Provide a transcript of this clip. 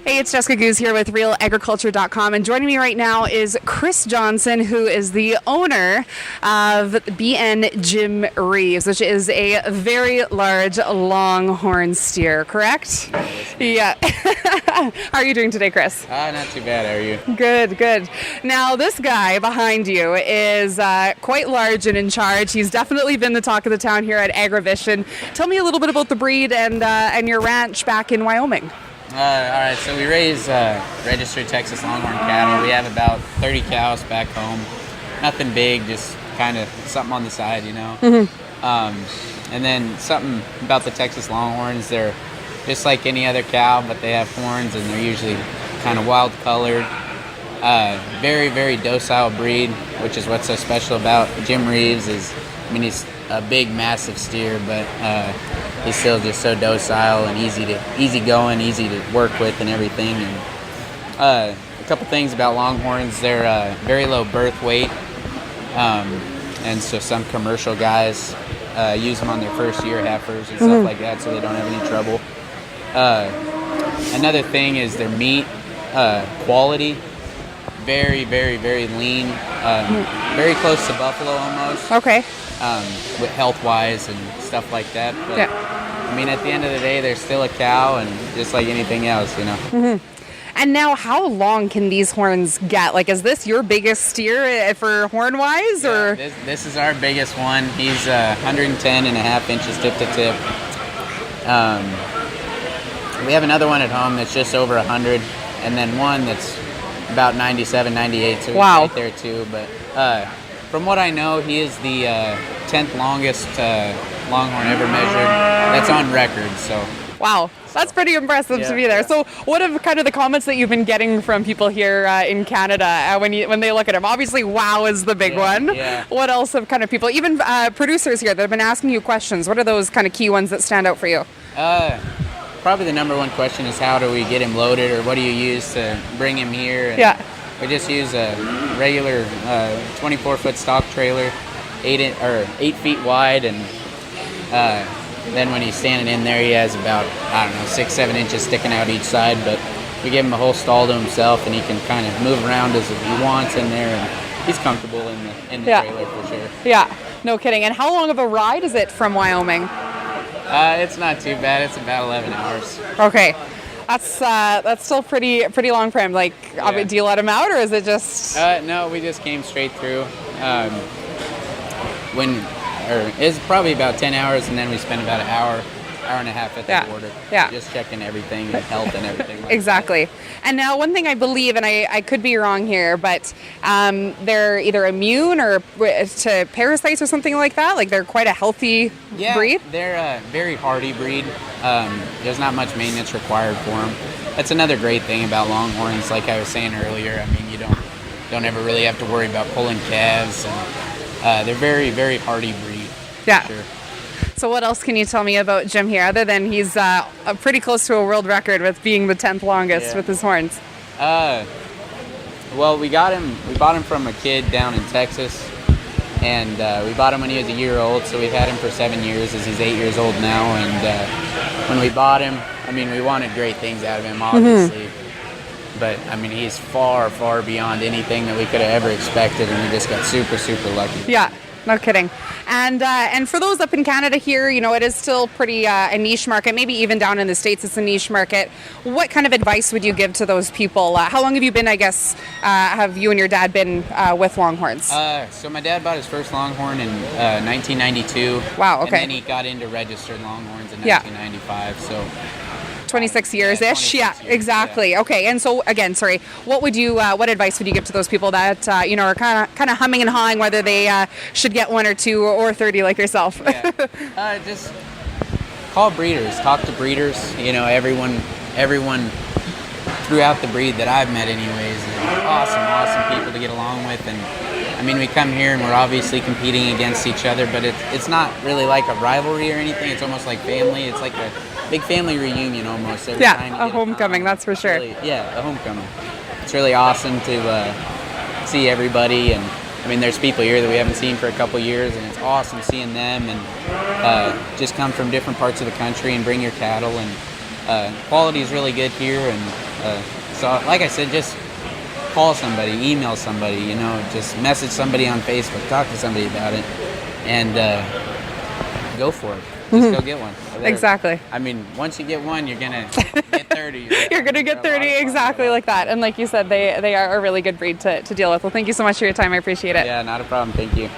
Hey, it's Jessica Goose here with RealAgriculture.com, and joining me right now is Chris Johnson, who is the owner of BN Jim Reeves, which is a very large Longhorn steer, correct? Yeah. How are you doing today, Chris? Not too bad. How are you? Good, good. Now, this guy behind you is quite large and in charge. He's definitely been the talk of the town here at Agribition. Tell me a little bit about the breed and your ranch back in Wyoming. All right, so we raise registered Texas Longhorn cattle. We have about 30 cows back home. Nothing big, just kind of something on the side, you know. And then something about the Texas Longhorns, they're just like any other cow, but they have horns, and they're usually kind of wild colored. Very, very docile breed, which is what's so special about Jim Reeves. He's a big, massive steer, but he's still just so docile and easy going, easy to work with, and everything. And a couple things about Longhorns: they're very low birth weight, and so some commercial guys use them on their first year heifers and stuff like that, so they don't have any trouble. Another thing is their meat quality. Very, very, very lean. Very close to buffalo almost. Okay. With health-wise and stuff like that. But, I mean, at the end of the day, they're still a cow, and just like anything else, you know. And now, how long can these horns get? Like, is this your biggest steer for horn-wise, or? This is our biggest one. He's 110 and a half inches tip to tip. We have another one at home that's just over 100, and then one that's about 97, 98, so he's right there too. But from what I know, he is the 10th longest Longhorn ever measured. That's on record, so. Wow, that's pretty impressive to be there. So what are kind of the comments that you've been getting from people here in Canada when they look at him? Obviously, wow is the big one. Yeah. What else have kind of people, even producers here that have been asking you questions, what are those kind of key ones that stand out for you? Probably the number one question is, how do we get him loaded, or what do you use to bring him here? And we just use a regular 24-foot stock trailer, 8 feet wide, and then when he's standing in there, he has about, 6-7 inches sticking out each side. But we give him a whole stall to himself, and he can kind of move around as he wants in there, and he's comfortable in the trailer for sure. Yeah, no kidding. And how long of a ride is it from Wyoming? It's not too bad. It's about 11 hours. Okay. That's still pretty long for him. Like, do you let him out, or is it just? No, we just came straight through. It's probably about 10 hours, and then we spent about an hour and a half at the border. Yeah. Just checking everything and health and everything. Exactly. And now, one thing I believe, and I could be wrong here, but they're either immune or to parasites or something like that. Like, they're quite a healthy breed. They're a very hardy breed. There's not much maintenance required for them. That's another great thing about Longhorns. Like I was saying earlier, I mean, you don't ever really have to worry about pulling calves. And, they're very, very hardy breed. Yeah. Sure. So what else can you tell me about Jim here, other than he's pretty close to a world record with being the 10th longest with his horns? Well, we bought him from a kid down in Texas, and we bought him when he was a year old, so we've had him for 7 years, as he's 8 years old now. And when we bought him, I mean, we wanted great things out of him, obviously. But, I mean, he's far, far beyond anything that we could have ever expected, and we just got super, super lucky. Yeah. No kidding. And for those up in Canada here, you know, it is still pretty a niche market. Maybe even down in the States, it's a niche market. What kind of advice would you give to those people? How long have you been, I guess, have you and your dad been with Longhorns? So my dad bought his first Longhorn in 1992. Wow, okay. And then he got into registered Longhorns in 1995, so... 26 years-ish? Yeah, exactly. Yeah. Okay, and so, again, sorry, what advice would you give to those people that, are kind of humming and hawing whether they should get 1 or 2 or 30 like yourself? Just call breeders, talk to breeders. You know, everyone throughout the breed that I've met anyways, awesome people to get along with. And I mean, we come here and we're obviously competing against each other, but it's not really like a rivalry or anything. It's almost like family. It's like a big family reunion almost every time. Yeah, a homecoming, that's for sure. Really, a homecoming. It's really awesome to see everybody, and I mean, there's people here that we haven't seen for a couple years, and it's awesome seeing them and just come from different parts of the country and bring your cattle. And Quality is really good here, and so like I said, just call somebody, email somebody, you know, just message somebody on Facebook, talk to somebody about it, and go for it. Just go get one. Exactly. I mean, once you get one, you're gonna get 30. You're gonna get 30 exactly like that. And like you said, they are a really good breed to deal with. Well, thank you so much for your time. I appreciate it. Yeah, not a problem. Thank you.